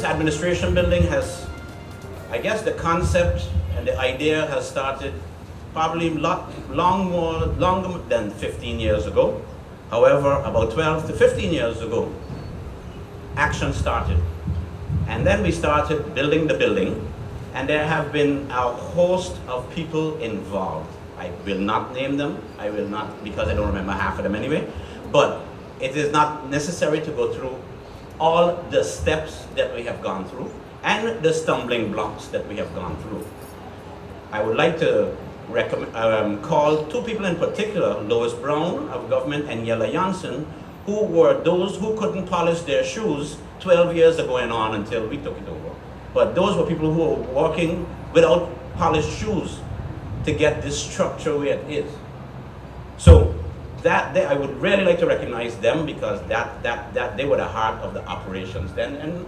this administration building has, I guess the concept and the idea has started probably longer than 15 years ago. However, about 12 to 15 years ago, action started. And then we started building the building, and there have been a host of people involved. I will not name them, I will not, because I don't remember half of them anyway, but it is not necessary to go through all the steps that we have gone through and the stumbling blocks that we have gone through. I would like to call two people in particular, Lois Brown of government and Yella Janssen, who were those who couldn't polish their shoes 12 years ago and on until we took it over. But those were people who were walking without polished shoes to get this structure where it is. So I would really like to recognize them, because that they were the heart of the operations then, and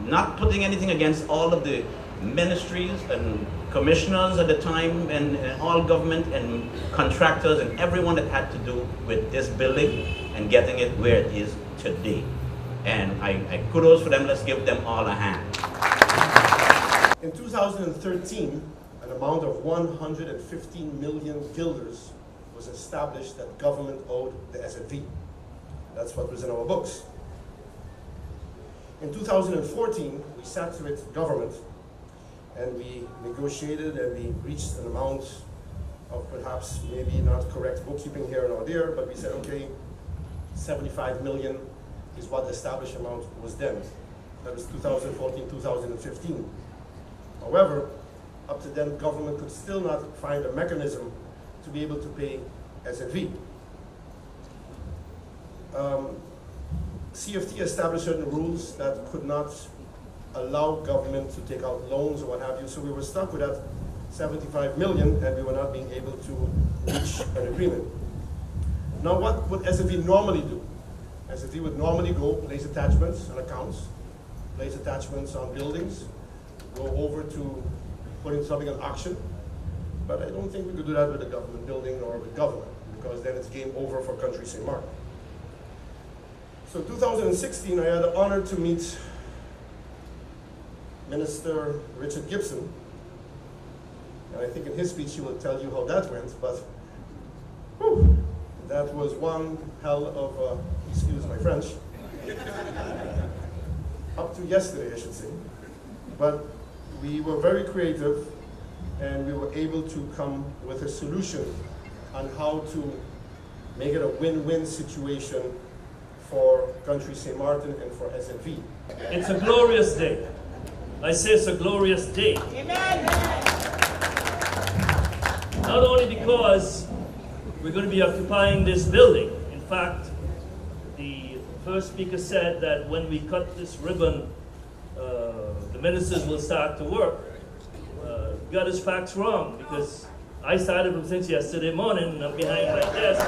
not putting anything against all of the ministries and commissioners at the time, and all government and contractors and everyone that had to do with this building and getting it where it is today. And I kudos for them. Let's give them all a hand. In 2013, an amount of 115 million guilders was established that government owed the SFV. That's what was in our books. In 2014, we sat with government and we negotiated and we reached an amount of perhaps maybe not correct bookkeeping here or there, but we said, okay, 75 million is what the established amount was then. That was 2014, 2015. However, up to then, government could still not find a mechanism to be able to pay SFV. CFT established certain rules that could not allow government to take out loans or what have you, so we were stuck with that 75 million and we were not being able to reach an agreement. Now what would SFV normally do? SFV would normally go place attachments on accounts, place attachments on buildings, go over to putting something on auction, but I don't think we could do that with a government building or with government, because then it's game over for Country St. Martin. So 2016, I had the honor to meet Minister Richard Gibson, and I think in his speech he will tell you how that went, but whew, that was one hell of a, excuse my French, up to yesterday I should say, but we were very creative and we were able to come with a solution on how to make it a win-win situation for Country St. Martin and for SNV. It's a glorious day. I say it's a glorious day. Amen. Not only because we're going to be occupying this building. In fact, the first speaker said that when we cut this ribbon, the ministers will start to work. He got his facts wrong, because I started them since yesterday morning, and I'm behind my desk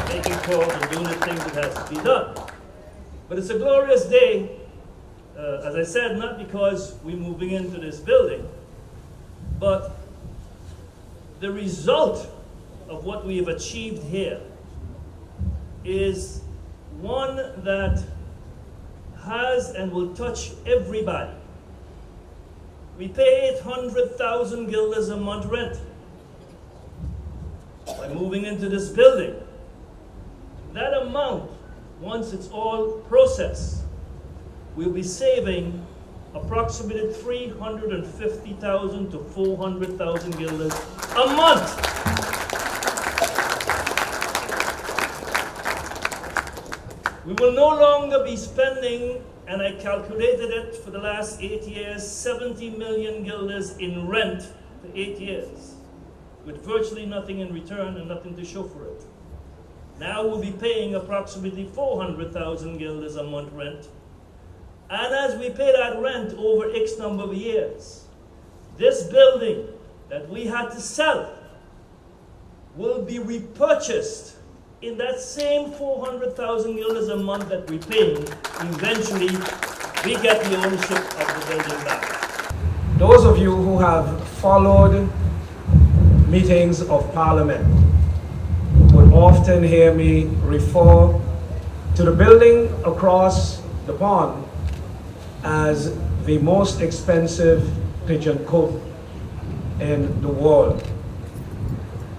making calls and doing the things that has to be done. But it's a glorious day, as I said, not because we're moving into this building, but the result of what we have achieved here is one that has and will touch everybody. We pay 800,000 guilders a month rent by moving into this building. That amount, once it's all processed, we'll be saving approximately 350,000 to 400,000 guilders a month. We will no longer be spending, and I calculated it for the last 8 years, 70 million guilders in rent for 8 years, with virtually nothing in return and nothing to show for it. Now we'll be paying approximately 400,000 guilders a month rent. And as we pay that rent over X number of years, this building that we had to sell will be repurchased in that same 400,000 guilders a month that we're paying. Eventually, we get the ownership of the building back. Those of you who have followed meetings of Parliament would often hear me refer to the building across the pond as the most expensive pigeon coop in the world.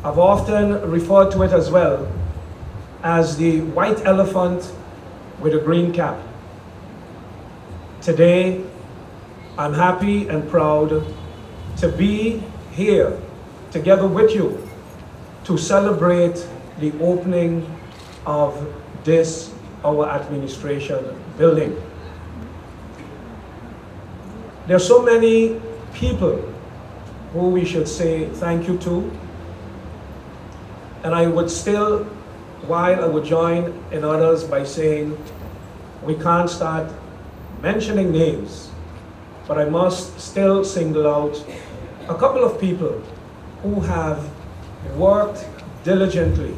I've often referred to it as well as the white elephant with a green cap. Today, I'm happy and proud to be here together with you to celebrate the opening of this, our administration building. There are so many people who we should say thank you to, and I would still, while I would join in others by saying we can't start mentioning names, but I must still single out a couple of people who have worked diligently,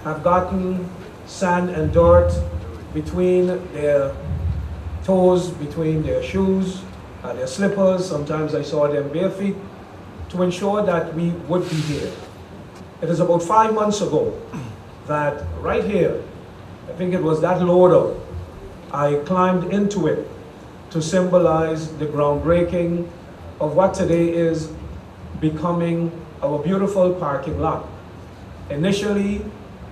have gotten sand and dirt between their toes, between their shoes, their slippers. Sometimes I saw them bare feet, to ensure that we would be here. It is about 5 months ago that right here, I think it was that loader, I climbed into it to symbolize the groundbreaking of what today is becoming our beautiful parking lot. Initially,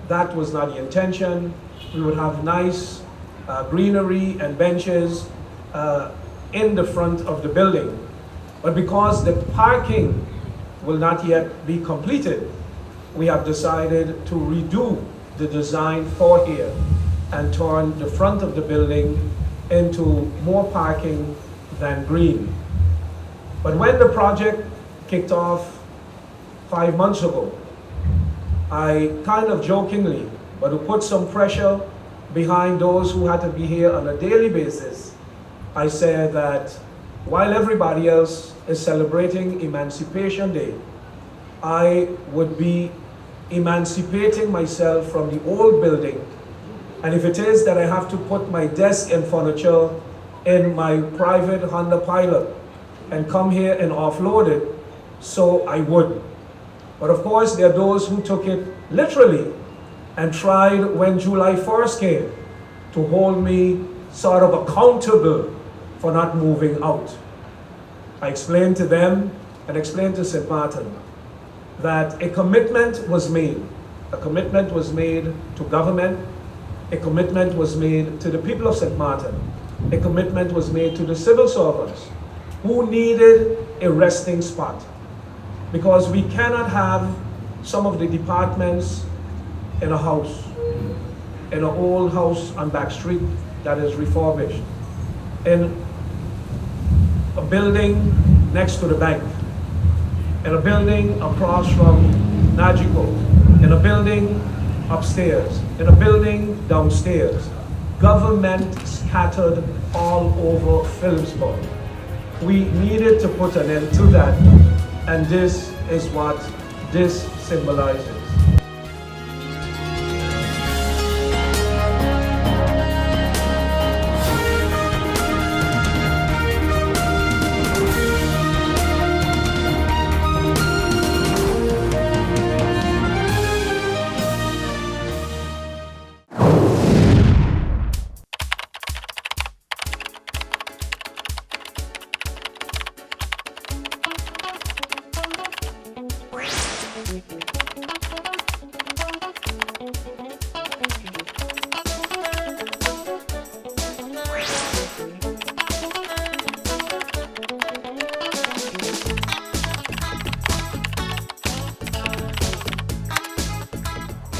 that was not the intention. We would have nice greenery and benches in the front of the building. But because the parking will not yet be completed, we have decided to redo the design for here and turn the front of the building into more parking than green. But when the project kicked off 5 months ago, I kind of jokingly, but to put some pressure behind those who had to be here on a daily basis, I said that while everybody else is celebrating Emancipation Day, I would be emancipating myself from the old building. And if it is that I have to put my desk and furniture in my private Honda Pilot and come here and offload it, so I would. But of course, there are those who took it literally and tried when July 1st came to hold me sort of accountable for not moving out. I explained to them and explained to St. Martin that a commitment was made. A commitment was made to government. A commitment was made to the people of St. Martin. A commitment was made to the civil servants who needed a resting spot. Because we cannot have some of the departments in a house, in an old house on Back Street that is refurbished, in a building next to the bank, in a building across from Nagico, in a building upstairs, in a building downstairs. Government scattered all over Phillipsburg. We needed to put an end to that, and this is what this symbolizes.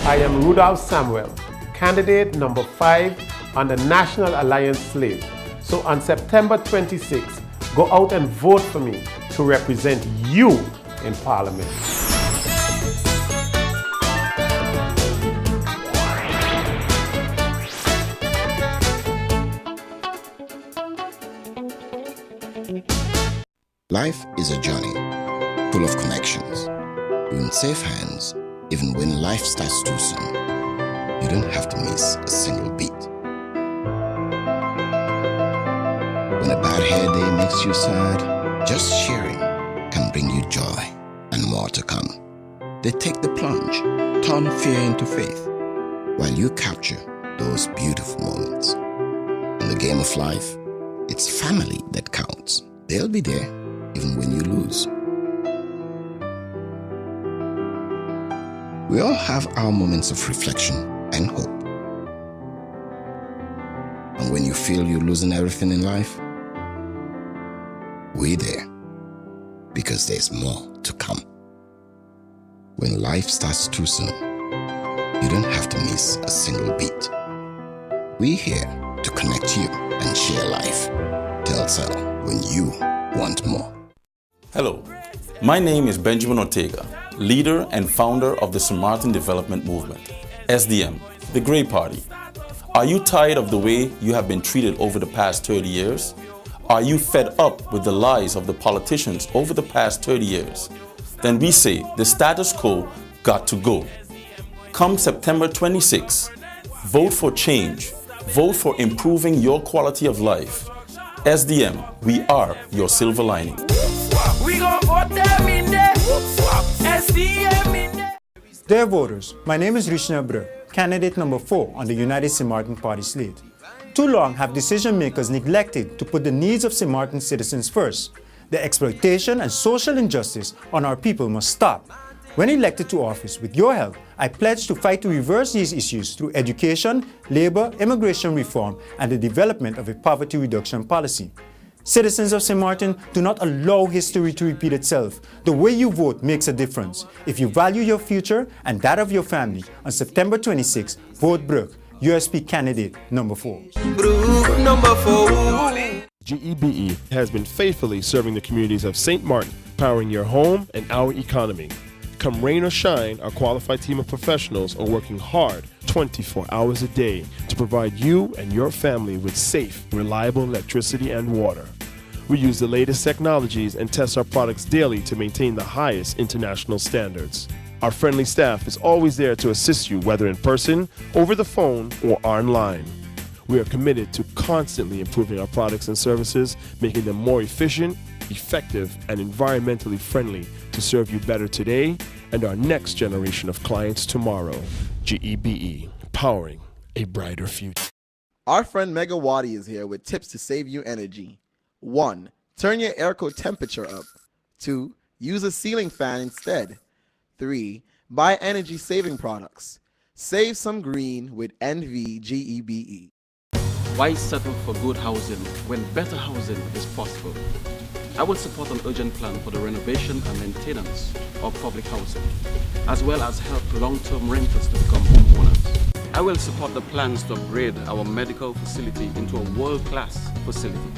I am Rudolph Samuel, candidate number 5 on the National Alliance slate. So on September 26, go out and vote for me to represent you in Parliament. Life is a journey full of connections. You're in safe hands even when life starts too soon. You don't have to miss a single beat. When a bad hair day makes you sad, just sharing can bring you joy and more to come. They take the plunge, turn fear into faith, while you capture those beautiful moments. In the game of life, It's family that counts. They'll be there even when you lose. We all have our moments of reflection and hope. And when you feel you're losing everything in life, we're there because there's more to come. When life starts too soon, you don't have to miss a single beat. We're here to connect you and share life. Telcel, when you want more. Hello, my name is Benjamin Ortega, leader and founder of the St. Martin Development Movement, SDM, the Grey Party. Are you tired of the way you have been treated over the past 30 years? Are you fed up with the lies of the politicians over the past 30 years? Then we say the status quo got to go. Come September 26, vote for change. Vote for improving your quality of life. SDM, we are your silver lining. We gon' vote them in there. SDM in there. Dear voters, my name is Rishna Bra, candidate number 4 on the United St. Martin Party slate. Too long have decision makers neglected to put the needs of St. Martin citizens first. The exploitation and social injustice on our people must stop. When elected to office, with your help, I pledge to fight to reverse these issues through education, labor, immigration reform, and the development of a poverty reduction policy. Citizens of St. Martin, do not allow history to repeat itself. The way you vote makes a difference. If you value your future and that of your family, on September 26, vote Brooke, USP candidate number 4. Brooke number 4. GEBE has been faithfully serving the communities of St. Martin, powering your home and our economy. Come rain or shine, our qualified team of professionals are working hard 24 hours a day to provide you and your family with safe, reliable electricity and water. We use the latest technologies and test our products daily to maintain the highest international standards. Our friendly staff is always there to assist you, whether in person, over the phone, or online. We are committed to constantly improving our products and services, making them more efficient, effective, and environmentally friendly to serve you better today and our next generation of clients tomorrow. GEBE, powering a brighter future. Our friend Megawati is here with tips to save you energy. 1. Turn your airco temperature up. 2. Use a ceiling fan instead. 3. Buy energy-saving products. Save some green with NVGEBE. Why settle for good housing when better housing is possible? I will support an urgent plan for the renovation and maintenance of public housing, as well as help long-term renters to become homeowners. I will support the plans to upgrade our medical facility into a world-class facility.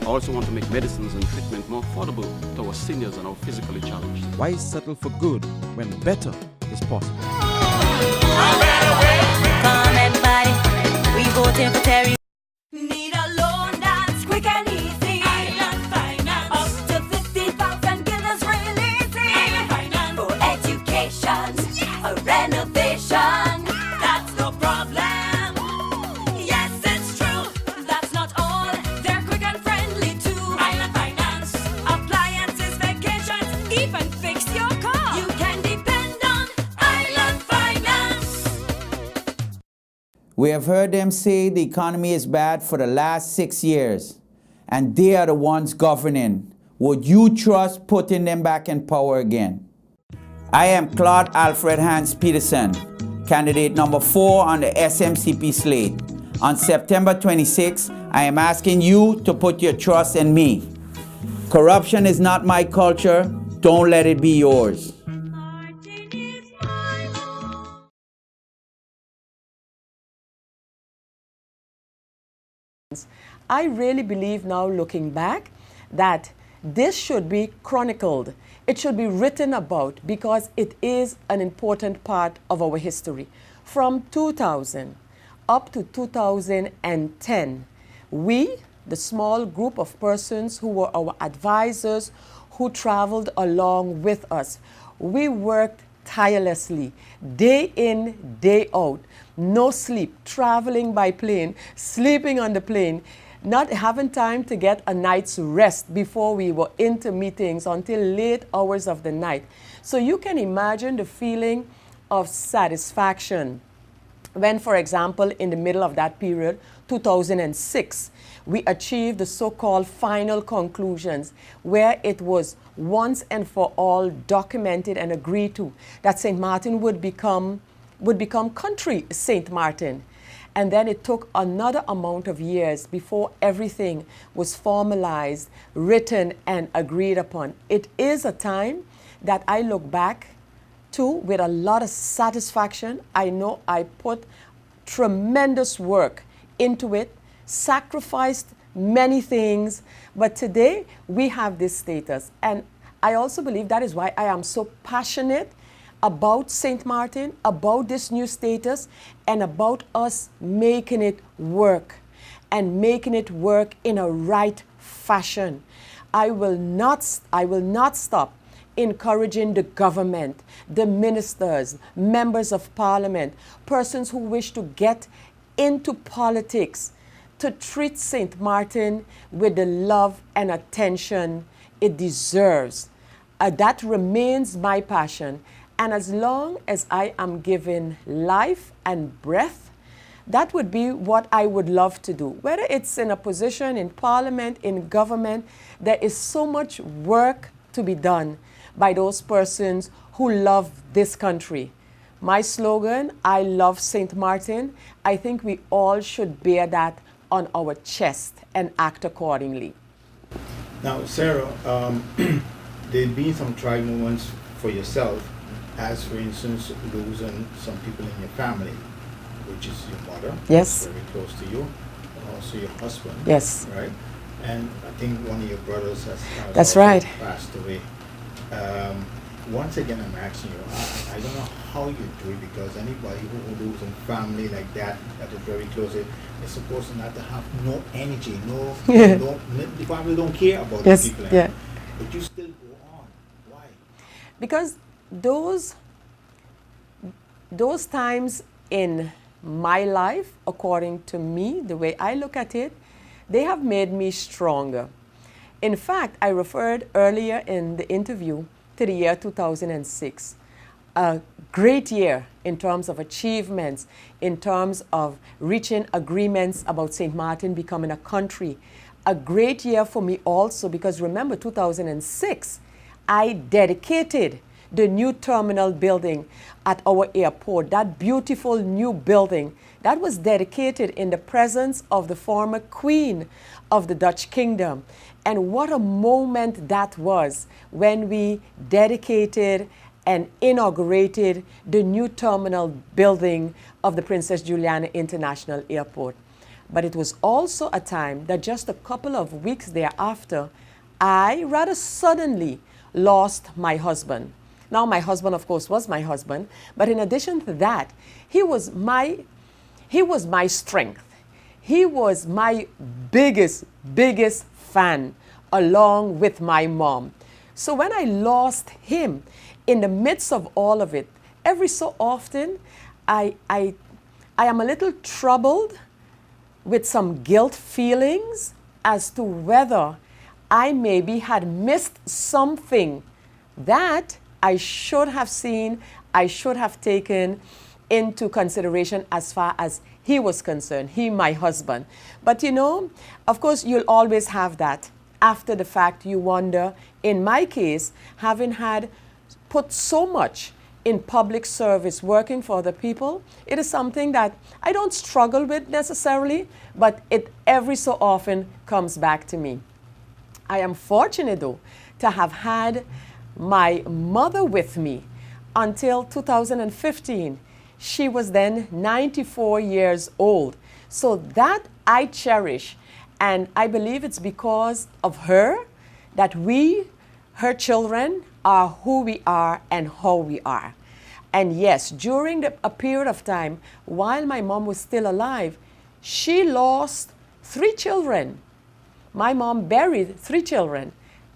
I also want to make medicines and treatment more affordable to our seniors and our physically challenged. Why settle for good when better is possible? Come everybody, we voting for Terry. Need a loan that's quick and easy. Island Finance. Up to 50,000, give us real easy. Island Finance. For education, a renovation. That's no problem. Yes, it's true. That's not all. They're quick and friendly too. Island Finance. Appliances, vacations, even fix your car. You can depend on Island Finance. We have heard them say the economy is bad for the last 6 years, and they are the ones governing. Would you trust putting them back in power again? I am Claude Alfred Hans Peterson, candidate number 4 on the SMCP slate. On September 26, I am asking you to put your trust in me. Corruption is not my culture. Don't let it be yours. I really believe now, looking back, that this should be chronicled. It should be written about because it is an important part of our history. From 2000 up to 2010, we, the small group of persons who were our advisors, who traveled along with us, we worked tirelessly, day in, day out, no sleep, traveling by plane, sleeping on the plane, not having time to get a night's rest before we were into meetings until late hours of the night. So you can imagine the feeling of satisfaction when, for example, in the middle of that period, 2006, we achieved the so-called final conclusions, where it was once and for all documented and agreed to that St. Martin would become country St. Martin. And then it took another amount of years before everything was formalized, written, and agreed upon. It is a time that I look back to with a lot of satisfaction. I know I put tremendous work into it, sacrificed many things, but today we have this status. And I also believe that is why I am so passionate about St. Martin, about this new status, and about us making it work, and making it work in a right fashion. I will not stop encouraging the government, the ministers, members of parliament, persons who wish to get into politics, to treat St. Martin with the love and attention it deserves. That remains my passion. And as long as I am given life and breath, that would be what I would love to do. Whether it's in a position in parliament, in government, there is so much work to be done by those persons who love this country. My slogan, I love St. Martin, I think we all should bear that on our chest and act accordingly. Now, Sarah, there have been some trial moments for yourself, as for instance, losing some people in your family, which is your mother, yes, very close to you, and also your husband, yes, right? And I think one of your brothers has that's right, passed away. Once again, I'm asking you, I don't know how you do it, because anybody who loses a family like that is very close, is supposed not to have no energy, the family don't care about yes, the people, yeah, but you still go on. Why? Because those times in my life, according to me, the way I look at it, they have made me stronger. In fact, I referred earlier in the interview to the year 2006, a great year in terms of achievements, in terms of reaching agreements about St. Martin becoming a country. A great year for me also, because remember 2006, I dedicated the new terminal building at our airport, that beautiful new building that was dedicated in the presence of the former Queen of the Dutch Kingdom. And what a moment that was when we dedicated and inaugurated the new terminal building of the Princess Juliana International Airport. But it was also a time that just a couple of weeks thereafter, I rather suddenly lost my husband. Now, my husband, of course, was my husband, but in addition to that, he was my strength. He was my biggest fan, along with my mom. So when I lost him, in the midst of all of it, every so often, I am a little troubled with some guilt feelings as to whether I maybe had missed something that I should have seen, I should have taken into consideration as far as he was concerned, he, my husband. But you know, of course, you'll always have that. After the fact, you wonder, in my case, having had put so much in public service, working for the people, it is something that I don't struggle with necessarily, but it every so often comes back to me. I am fortunate, though, to have had my mother with me until 2015. She was then 94 years old. So that I cherish, and I believe it's because of her that we, her children, are who we are and how we are. And yes, during a period of time while my mom was still alive, she lost 3 children. My mom buried 3 children.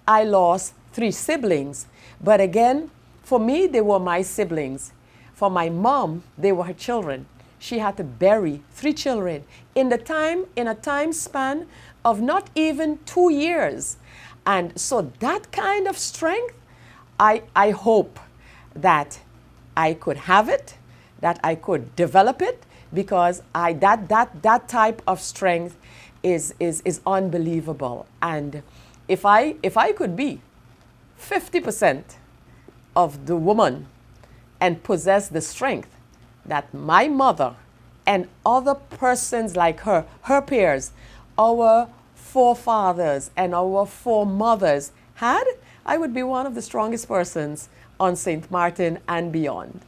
I lost 3 siblings. But again, for me, they were my siblings. For my mom, they were her children. She had to bury 3 children in a time span of not even 2 years. And so that kind of strength, I hope that I could have it, that I could develop it, because that type of strength is unbelievable. And if I could be 50% of the woman and possess the strength that my mother and other persons like her peers, our forefathers and our foremothers had, I would be one of the strongest persons on St. Martin and beyond.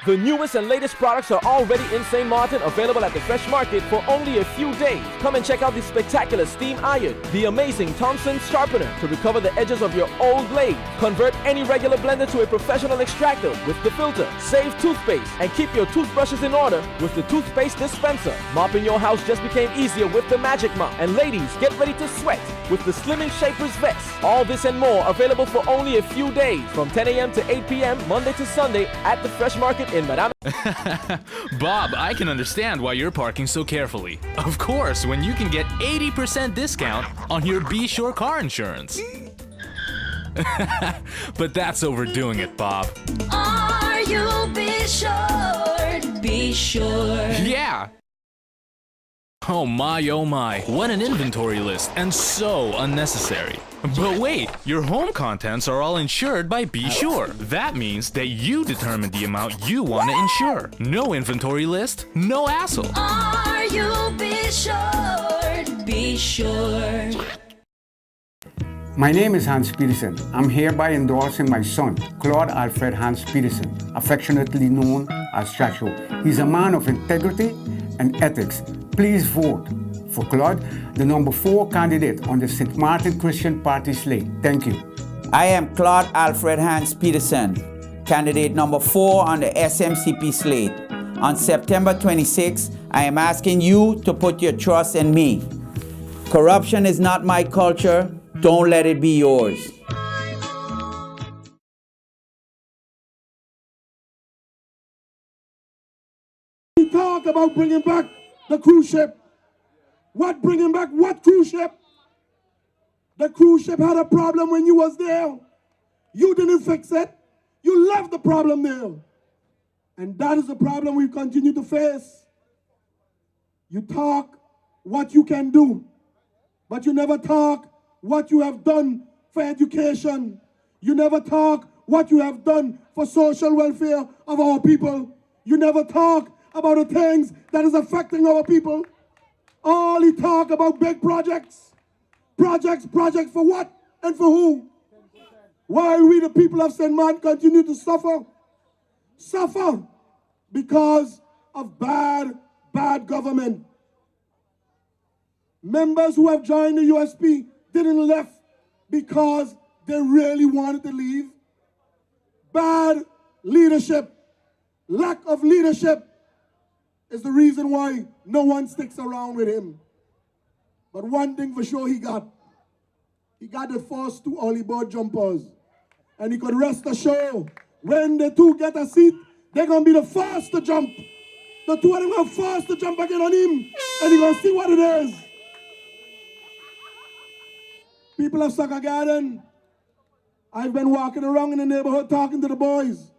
The newest and latest products are already in St. Martin, available at the Fresh Market for only a few days. Come and check out the spectacular steam iron, the amazing Thompson sharpener to recover the edges of your old blade. Convert any regular blender to a professional extractor with the filter. Save toothpaste and keep your toothbrushes in order with the toothpaste dispenser. Mopping your house just became easier with the Magic Mop. And ladies, get ready to sweat with the Slimming Shapers vest. All this and more available for only a few days from 10 a.m. to 8 p.m. Monday to Sunday at the Fresh Market in Madame. Bob, I can understand why you're parking so carefully. Of course, when you can get 80% discount on your Be Sure car insurance. But that's overdoing it, Bob. Are you be sure? Be sure. Yeah. Oh my, what an inventory list, and so unnecessary. But wait, your home contents are all insured by Be Sure. That means that you determine the amount you want to insure. No inventory list, no hassle. Are you be sure? Be sure. My name is Hans Peterson. I'm hereby endorsing my son, Claude Alfred Hans Peterson, affectionately known as Chacho. He's a man of integrity and ethics. Please vote for Claude, the number 4 candidate on the St. Martin Christian Party slate. Thank you. I am Claude Alfred Hans Peterson, candidate number 4 on the SMCP slate. On September 26, I am asking you to put your trust in me. Corruption is not my culture. Don't let it be yours. We talk about bringing back the cruise ship. What bringing back what cruise ship? The cruise ship had a problem when you was there. You didn't fix it. You left the problem there. And that is the problem we continue to face. You talk what you can do, but you never talk what you have done for education. You never talk what you have done for social welfare of our people. You never talk about the things that is affecting our people. All you talk about big projects. Projects for what and for who? While we, the people of St. Martin, continue to suffer. Suffer because of bad government. Members who have joined the USP didn't left because they really wanted to leave. Bad leadership, lack of leadership is the reason why no one sticks around with him. But one thing for sure he got the first 2 early bird jumpers. And he could rest assured, when the 2 get a seat, they're going to be the first to jump. The 2 of them are first to jump again on him, and he's going to see what it is. People of Sucker Garden, I've been walking around in the neighborhood talking to the boys.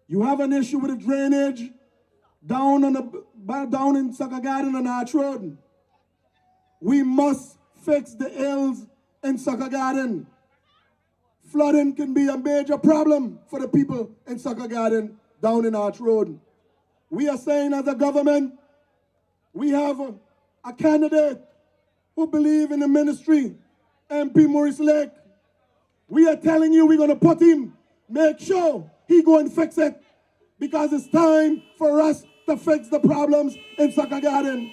You have an issue with the drainage down in Sucker Garden on Arch Road. We must fix the hills in Sucker Garden. Flooding can be a major problem for the people in Sucker Garden down in Arch Road. We are saying as a government, we have a candidate who believes in the ministry, MP Maurice Lake. We are telling you we're going to put him make sure he go and fix it. Because it's time for us to fix the problems in Soccer Garden.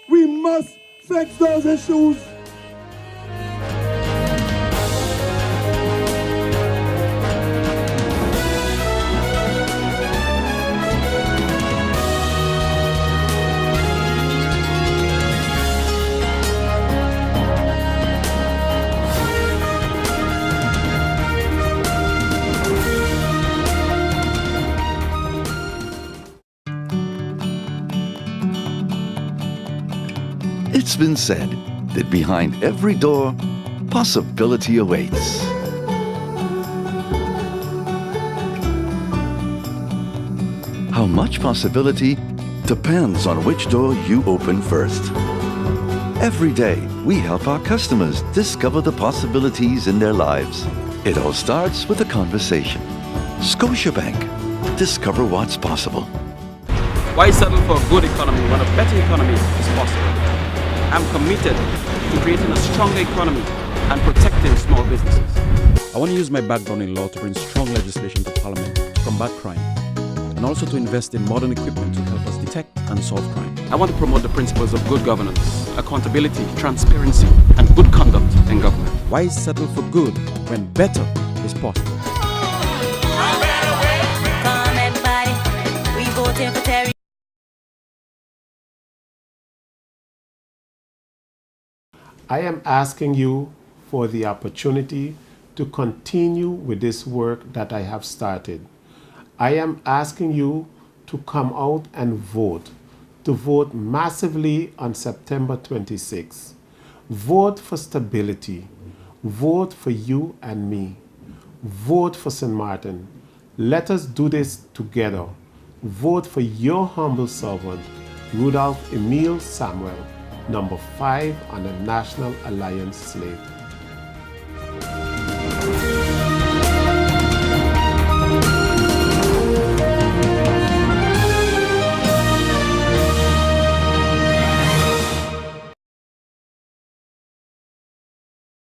We must fix those issues. It's been said that behind every door, possibility awaits. How much possibility depends on which door you open first. Every day, we help our customers discover the possibilities in their lives. It all starts with a conversation. Scotiabank. Discover what's possible. Why settle for a good economy when a better economy is possible? I'm committed to creating a stronger economy and protecting small businesses. I want to use my background in law to bring strong legislation to Parliament to combat crime, and also to invest in modern equipment to help us detect and solve crime. I want to promote the principles of good governance, accountability, transparency, and good conduct in government. Why settle for good when better is possible? Come everybody, we voting for Terry. I am asking you for the opportunity to continue with this work that I have started. I am asking you to come out and vote, to vote massively on September 26. Vote for stability. Vote for you and me. Vote for St. Martin. Let us do this together. Vote for your humble servant, Rudolph Emile Samuel, number 5 on the National Alliance slate.